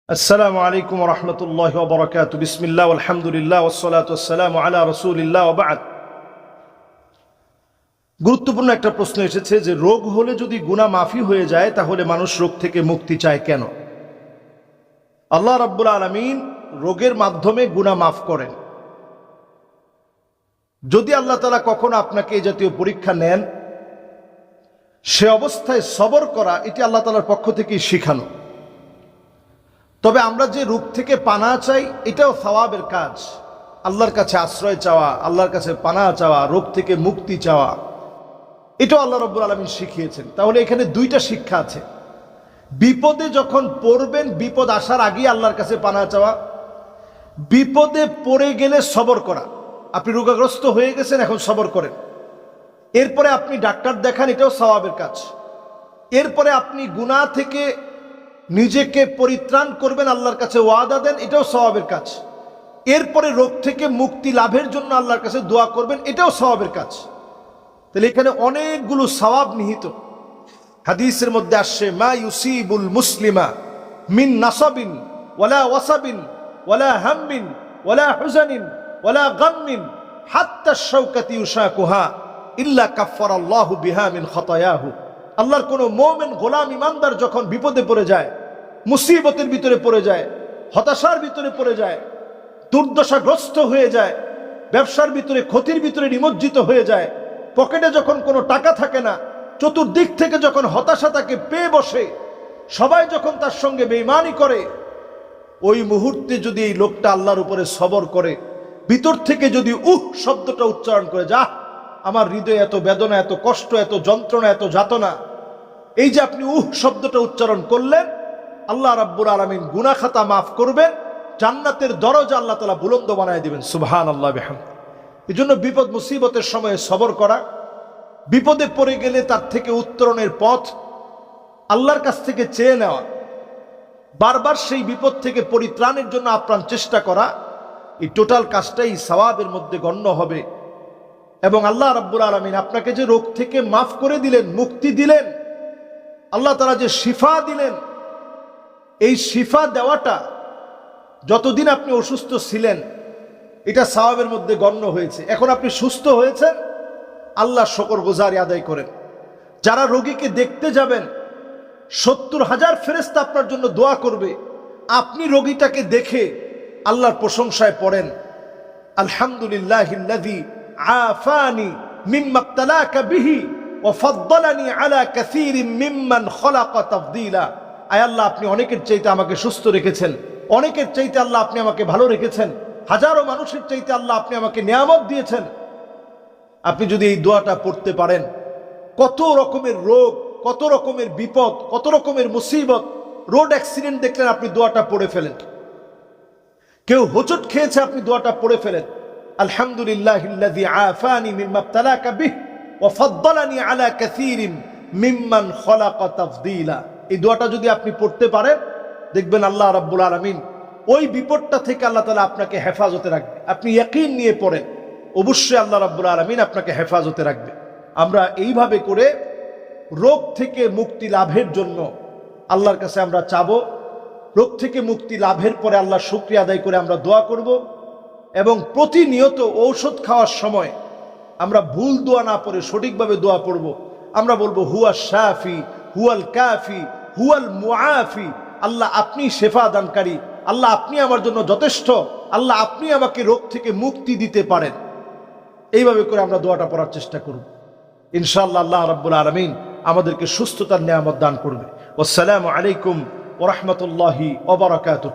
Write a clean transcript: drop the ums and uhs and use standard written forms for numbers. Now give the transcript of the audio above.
আসসালামু আলাইকুম ওয়া রাহমাতুল্লাহি ওয়া বারাকাতুহু। বিসমিল্লাহ ওয়াল হামদুলিল্লাহ ওয়াস সালাতু ওয়াস সালামু আলা রাসূলিল্লাহ ওয়া বা'দ। গুরুত্বপূর্ণ একটা প্রশ্ন এসেছে যে রোগ হলে যদি গুনাহ মাফি হয়ে যায় তাহলে মানুষ রোগ থেকে মুক্তি চায় কেন? আল্লাহ রাব্বুল আলামিন রোগের মাধ্যমে গুনাহ মাফ করেন। যদি আল্লাহ তাআলা কখনো আপনাকে এই জাতীয় পরীক্ষা নেন, সে অবস্থায় সবর করা এটি আল্লাহ তাআলার পক্ষ থেকেই শেখানো। তবে আমরা যে রোগ থেকে পানাহ চাই এটাও সওয়াবের কাজ। আল্লাহর কাছে আশ্রয় চাওয়া, আল্লাহর কাছে পানাহ চাওয়া, রোগ থেকে মুক্তি চাওয়া, এটাও আল্লাহ রাব্বুল আলামিন শিখিয়েছেন। তাহলে এখানে দুইটা শিক্ষা আছে। বিপদে যখন পড়বেন, বিপদ আসার আগেই আল্লাহর কাছে পানাহ চাওয়া, বিপদে পড়ে গেলে সবর করা। আপনি রোগাগ্রস্ত হয়ে গেছেন, এখন সবর করেন। এরপরে আপনি ডাক্তার দেখান, এটাও সওয়াবের কাজ। এরপরে আপনি গুনাহ থেকে নিজেকে পরিত্রাণ করবেন, আল্লাহর কাছে ওয়াদা দেন, এটাও সওয়াবের কাজ। এরপরে রোগ থেকে মুক্তি লাভের জন্য আল্লাহর কাছে দোয়া করবেন, এটাও সওয়াবের কাজ। তাহলে এখানে অনেকগুলো সওয়াব নিহিত। হাদিসের মধ্যে আসছে, মা ইউসিবুল মুসলিমা মিন নাসাবিন ওয়ালা ওয়াসাবিন ওয়ালা হাম্মিন ওয়ালা হুজানিন ওয়ালা গাম্মিন হাত্তা শাওকাতি ইউশাকুহা ইল্লা কাফফারাল্লাহু বিহা মিন খাতায়াহু। আল্লাহর কোন মুমিন গোলাম ইমানদার যখন বিপদে পড়ে যায়, মুসিবতের ভিতরে পড়ে যায়, হতাশার ভিতরে পড়ে যায়, দুর্দশাগ্রস্ত হয়ে যায়, ব্যবসার ভিতরে ক্ষতির ভিতরে নিমজ্জিত হয়ে যায়, পকেটে যখন কোনো টাকা থাকে না, চতুর্দিক থেকে যখন হতাশা তাকে পেয়ে বসে, সবাই যখন তার সঙ্গে বেঈমানি করে, ওই মুহূর্তে যদি এই লোকটা আল্লাহর উপরে সবর করে, ভিতর থেকে যদি শব্দটা উচ্চারণ করে, যা আমার হৃদয়ে এত বেদনা, এত কষ্ট, এত যন্ত্রণা, এত যাতনা, এই যে আপনি শব্দটা উচ্চারণ করলেন, আল্লাহ রাব্বুল আলামিন গুনাহ খাতা মাফ করবেন, জান্নাতের দরজা আল্লাহ তাআলা বুলন্দ বানায় দিবেন। সুবহানাল্লাহ বিহামদিহি। এজন্য বিপদ মুসিবতের সময় সবর করা, বিপদে পড়ে গেলে তার থেকে উত্তরণের পথ আল্লাহর কাছ থেকে চেয়ে নেওয়া, বারবার সেই বিপদ থেকে পরিত্রাণের জন্য আপ্রাণ চেষ্টা করা, এই টোটাল কাজটাই সওয়াবের মধ্যে গণ্য হবে। এবং আল্লাহ রাব্বুল আলামিন আপনাকে যে রোগ থেকে মাফ করে দিলেন, মুক্তি দিলেন, আল্লাহ তাআলা যে শিফা দিলেন, এই শিফা দেওয়াটা যতদিন আপনি অসুস্থ ছিলেন এটা সওয়াবের মধ্যে গণ্য হয়েছে। এখন আপনি সুস্থ হয়েছেন, আল্লাহ শুকরগুজারি আদায় করেন। যারা রোগীকে দেখতে যাবেন, ৭০,০০০ ফেরেশতা আপনার জন্য দোয়া করবে। আপনি রোগীটাকে দেখে আল্লাহর প্রশংসায় পড়েন, আলহামদুলিল্লাহিল্লাযী আফানি মিম্মা ইবতালাকা বিহি ওয়া ফাদ্দালানি আলা কাসীরিম মিম্মান খলাকা তাফদীলা। আয় আল্লাহ, আপনি অনেকের চাইতে আমাকে সুস্থ রেখেছেন, অনেকের চাইতে আল্লাহ আপনি আমাকে ভালো রেখেছেন, হাজারো মানুষের চাইতে আল্লাহ আপনি আমাকে নিয়ামত দিয়েছেন। আপনি যদি এই দোয়াটা পড়তে পারেন, কত রকমের রোগ, কত রকমের বিপদ, কত রকমের মুসিবত, রোড অ্যাক্সিডেন্ট দেখলেন, আপনি দোয়াটা পড়ে ফেলেন। কেউ হোঁচট খেয়েছে, আপনি দোয়াটা পড়ে ফেলেন, আলহামদুলিল্লাহিল্লাযী আফানি মিম্মা ইবতালাকা বিহি ওয়া ফাদ্দালানি আলা কাসীরিম মিম্মান খলাকা তাফদীলা। এই দোয়াটা যদি আপনি পড়তে পারেন, দেখবেন আল্লাহ রাব্বুল আলামিন ওই বিপদটা থেকে আল্লাহ তাআলা আপনাকে হেফাজতে রাখবে। আপনি ইয়াকিন নিয়ে পড়েন, অবশ্যই আল্লাহ রাব্বুল আলামিন আপনাকে হেফাজতে রাখবে। আমরা এইভাবে করে রোগ থেকে মুক্তি লাভের জন্য আল্লাহর কাছে আমরা চাবো। রোগ থেকে মুক্তি লাভের পরে আল্লাহর শুকরিয়া আদায় করে আমরা দোয়া করব। এবং প্রতিনিয়ত ঔষধ খাওয়ার সময় আমরা ভুল দোয়া না পড়ে সঠিকভাবে দোয়া পড়ব। আমরা বলবো, হুয়া শাফি হুয়াল কাফি হুয়াল মুআফি। আল্লাহ আপনি শেফা দানকারী, আল্লাহ আপনি আমার জন্য যথেষ্ট, আল্লাহ আপনি আমাকে রোগ থেকে মুক্তি দিতে পারেন। এইভাবে করে আমরা দোয়াটা পড়ার চেষ্টা করব। ইনশাআল্লাহ আল্লাহ রাব্বুল আলামিন আমাদেরকে সুস্থতার নিয়ামত দান করবে। আসসালামু আলাইকুম ওয়া রাহমাতুল্লাহি ওয়া বারাকাতুহু।